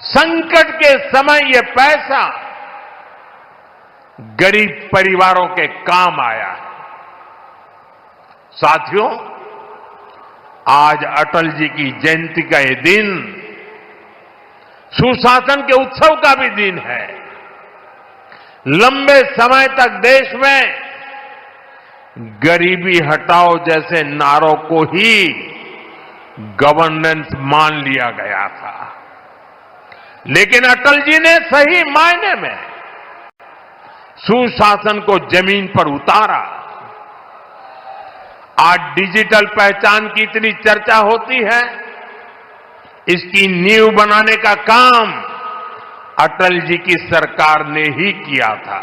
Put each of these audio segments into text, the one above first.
संकट के समय ये पैसा गरीब परिवारों के काम आया है। साथियों, आज अटल जी की जयंती का ये दिन सुशासन के उत्सव का भी दिन है। लंबे समय तक देश में गरीबी हटाओ जैसे नारों को ही गवर्नेंस मान लिया गया था, लेकिन अटल जी ने सही मायने में सुशासन को जमीन पर उतारा। आज डिजिटल पहचान की इतनी चर्चा होती है, इसकी नींव बनाने का काम अटल जी की सरकार ने ही किया था।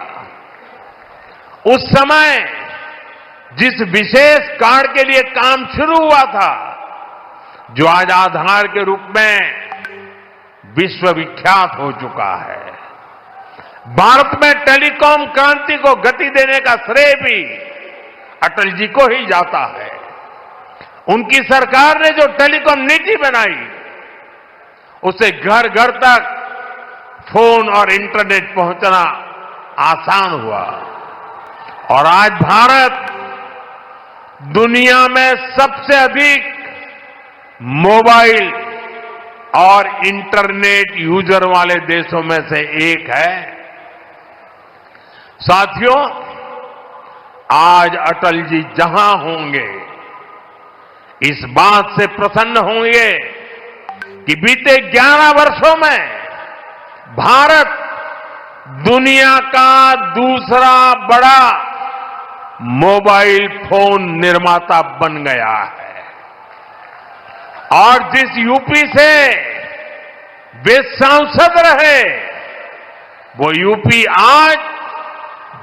उस समय जिस विशेष कार्ड के लिए काम शुरू हुआ था, जो आज आधार के रूप में विश्वविख्यात हो चुका है, भारत में टेलीकॉम क्रांति को गति देने का श्रेय भी अटल जी को ही जाता है। उनकी सरकार ने जो टेलीकॉम नीति बनाई, उससे घर घर तक फोन और इंटरनेट पहुंचना आसान हुआ और आज भारत दुनिया में सबसे अधिक मोबाइल और इंटरनेट यूजर वाले देशों में से एक है। साथियों, आज अटल जी जहां होंगे, इस बात से प्रसन्न होंगे कि बीते 11 वर्षों में भारत दुनिया का दूसरा बड़ा मोबाइल फोन निर्माता बन गया है। और जिस यूपी से वे सांसद रहे, वो यूपी आज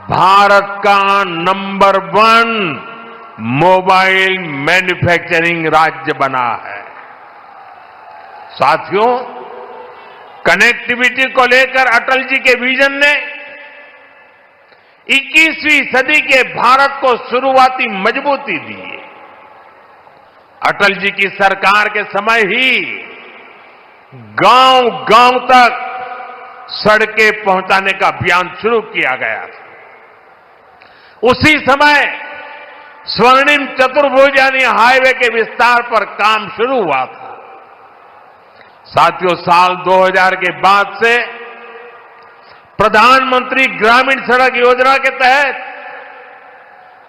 भारत का नंबर 1 मोबाइल मैन्युफैक्चरिंग राज्य बना है। साथियों, कनेक्टिविटी को लेकर अटल जी के विजन ने 21वीं सदी के भारत को शुरुआती मजबूती दी। अटल जी की सरकार के समय ही गांव गांव तक सड़कें पहुंचाने का अभियान शुरू किया गया था। उसी समय स्वर्णिम चतुर्भुज यानी हाईवे के विस्तार पर काम शुरू हुआ था। साथियों, साल 2000 के बाद से प्रधानमंत्री ग्रामीण सड़क योजना के तहत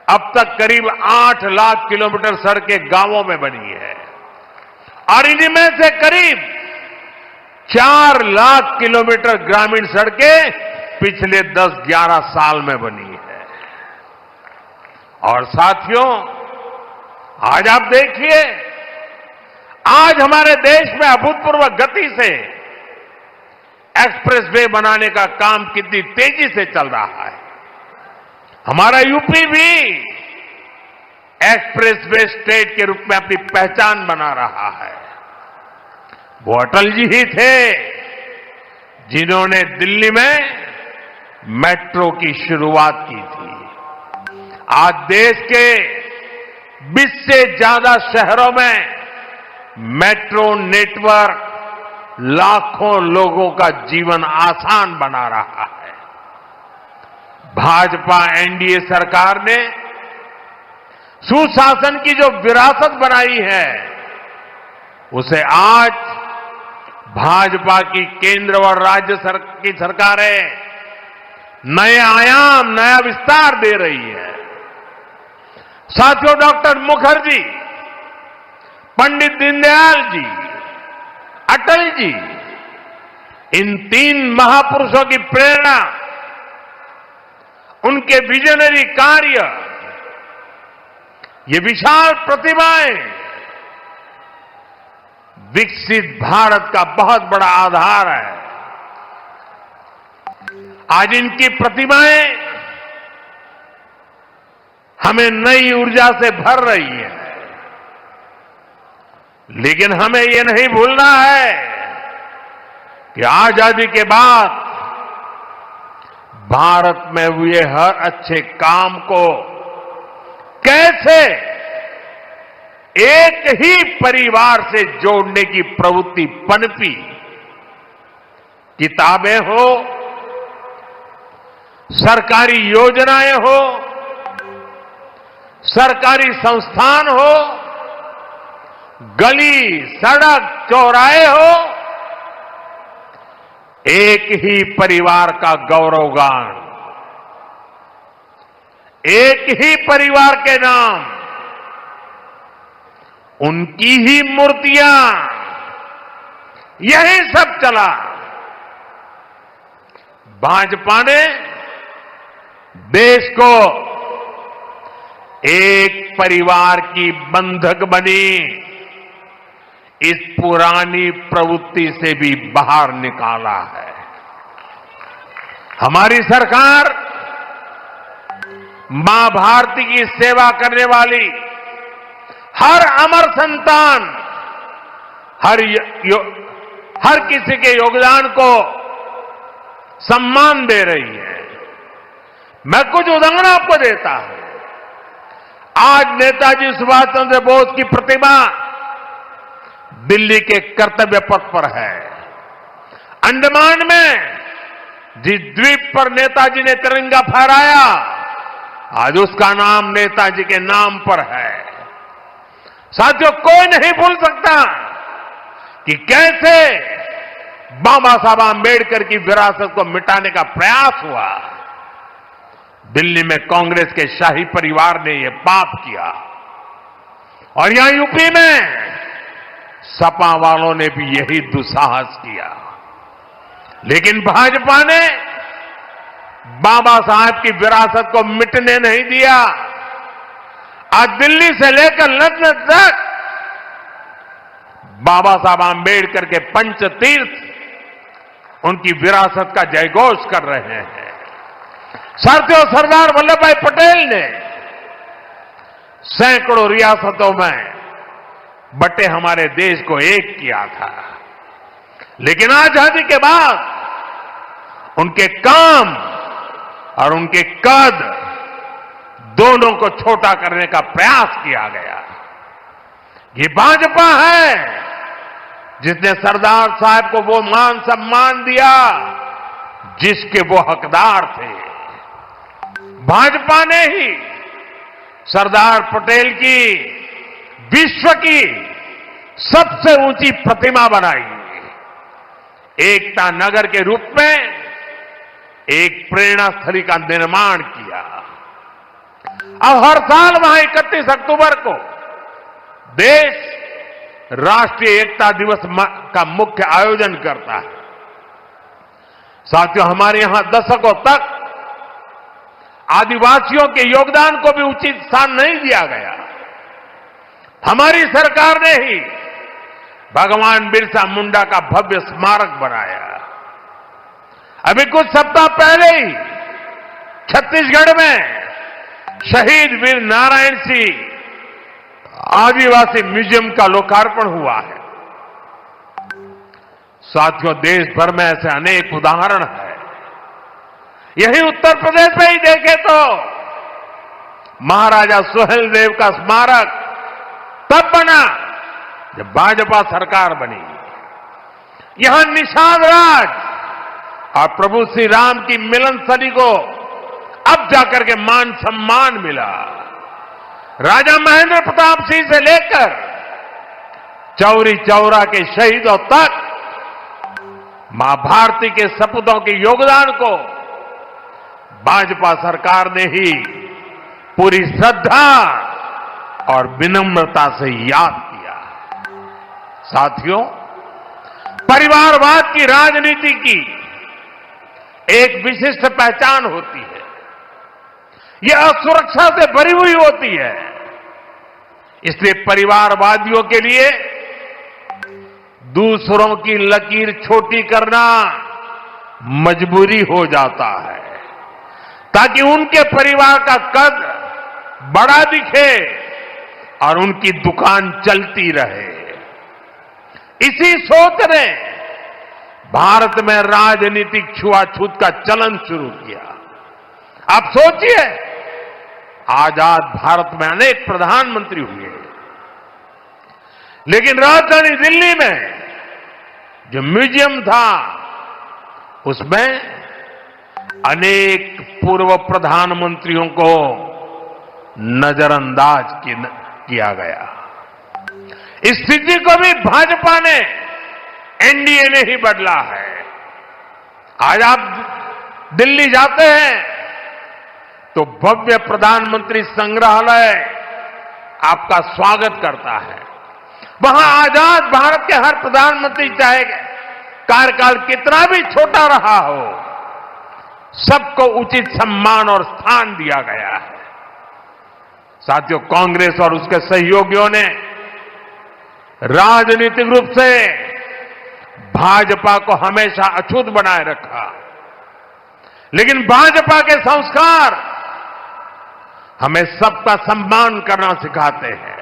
अब तक करीब 8 लाख किलोमीटर सड़कें गांवों में बनी है और इनमें से करीब 4 लाख किलोमीटर ग्रामीण सड़कें पिछले 10-11 साल में बनी है। और साथियों, आज आप देखिए, आज हमारे देश में अभूतपूर्व गति से एक्सप्रेसवे बनाने का काम कितनी तेजी से चल रहा है। हमारा यूपी भी एक्सप्रेसवे स्टेट के रूप में अपनी पहचान बना रहा है। वो अटल जी ही थे जिन्होंने दिल्ली में मेट्रो की शुरुआत की थी। आज देश के 20 से ज्यादा शहरों में मेट्रो नेटवर्क लाखों लोगों का जीवन आसान बना रहा है। भाजपा एनडीए सरकार ने सुशासन की जो विरासत बनाई है, उसे आज भाजपा की केंद्र और राज्य की सरकारें नए आयाम, नया विस्तार दे रही है। साथियों, डॉक्टर मुखर्जी, पंडित दीनदयाल जी, अटल जी, इन 3 महापुरुषों की प्रेरणा, उनके विजनरी कार्य, ये विशाल प्रतिभाएं विकसित भारत का बहुत बड़ा आधार है। आज इनकी प्रतिभाएं हमें नई ऊर्जा से भर रही है, लेकिन हमें ये नहीं भूलना है कि आजादी के बाद भारत में हुए हर अच्छे काम को कैसे एक ही परिवार से जोड़ने की प्रवृत्ति पनपी, किताबें हो, सरकारी योजनाएं हो, सरकारी संस्थान हो, गली, सड़क, चौराहे हो, एक ही परिवार का गौरवगान, एक ही परिवार के नाम, उनकी ही मूर्तियां, यही सब चला। भाजपा ने देश को एक परिवार की बंधक बनी इस पुरानी प्रवृत्ति से भी बाहर निकाला है। हमारी सरकार मां भारती की सेवा करने वाली हर अमर संतान, हर किसी के योगदान को सम्मान दे रही है। मैं कुछ उदाहरण आपको देता हूं। आज नेताजी सुभाष चंद्र बोस की प्रतिमा दिल्ली के कर्तव्य पथ पर है। अंडमान में जिस द्वीप पर नेताजी ने तिरंगा फहराया, आज उसका नाम नेताजी के नाम पर है। साथियों, कोई नहीं भूल सकता कि कैसे बाबा साहब आंबेडकर की विरासत को मिटाने का प्रयास हुआ। दिल्ली में कांग्रेस के शाही परिवार ने यह पाप किया और यहां यूपी में सपा वालों ने भी यही दुस्साहस किया। लेकिन भाजपा ने बाबा साहब की विरासत को मिटने नहीं दिया। आज दिल्ली से लेकर लंदन तक बाबा साहब आंबेडकर के पंचतीर्थ उनकी विरासत का जयघोष कर रहे हैं। साथियों, सरदार वल्लभ भाई पटेल ने सैकड़ों रियासतों में बटे हमारे देश को एक किया था। लेकिन आजादी के बाद उनके काम और उनके कद दोनों को छोटा करने का प्रयास किया गया। ये भाजपा है जिसने सरदार साहब को वो मान सम्मान दिया जिसके वो हकदार थे। भाजपा ने ही सरदार पटेल की विश्व की सबसे ऊंची प्रतिमा बनाई, एकता नगर के रूप में एक प्रेरणा स्थली का निर्माण किया। अब हर साल वहां 31 अक्टूबर को देश राष्ट्रीय एकता दिवस का मुख्य आयोजन करता है। साथियों, हमारे यहां दशकों तक आदिवासियों के योगदान को भी उचित स्थान नहीं दिया गया। हमारी सरकार ने ही भगवान बिरसा मुंडा का भव्य स्मारक बनाया। अभी कुछ सप्ताह पहले ही छत्तीसगढ़ में शहीद वीर नारायण सिंह आदिवासी म्यूजियम का लोकार्पण हुआ है। साथियों, देश भर में ऐसे अनेक उदाहरण हैं। यही उत्तर प्रदेश में ही देखें तो महाराजा सुहेलदेव का स्मारक तब बना जब भाजपा सरकार बनी। यहां निषाद राज और प्रभु श्री राम की मिलन स्थली को अब जाकर के मान सम्मान मिला। राजा महेंद्र प्रताप सिंह से लेकर चौरी चौरा के शहीदों तक मां भारती के सपूतों के योगदान को भाजपा सरकार ने ही पूरी श्रद्धा और विनम्रता से याद किया। साथियों, परिवारवाद की राजनीति की एक विशिष्ट पहचान होती है। यह असुरक्षा से भरी हुई होती है। इसलिए परिवारवादियों के लिए दूसरों की लकीर छोटी करना मजबूरी हो जाता है ताकि उनके परिवार का कद बड़ा दिखे और उनकी दुकान चलती रहे। इसी सोच ने भारत में राजनीतिक छुआछूत का चलन शुरू किया। आप सोचिए, आजाद भारत में अनेक प्रधानमंत्री हुए, लेकिन राजधानी दिल्ली में जो म्यूजियम था उसमें अनेक पूर्व प्रधानमंत्रियों को नजरअंदाज किया गया। इस स्थिति को भी भाजपा ने, एनडीए ने ही बदला है। आज आप दिल्ली जाते हैं तो भव्य प्रधानमंत्री संग्रहालय आपका स्वागत करता है। वहां आजाद भारत के हर प्रधानमंत्री, चाहे कार्यकाल कितना भी छोटा रहा हो, सबको उचित सम्मान और स्थान दिया गया है। साथियों, कांग्रेस और उसके सहयोगियों ने राजनीतिक रूप से भाजपा को हमेशा अछूत बनाए रखा, लेकिन भाजपा के संस्कार हमें सबका सम्मान करना सिखाते हैं।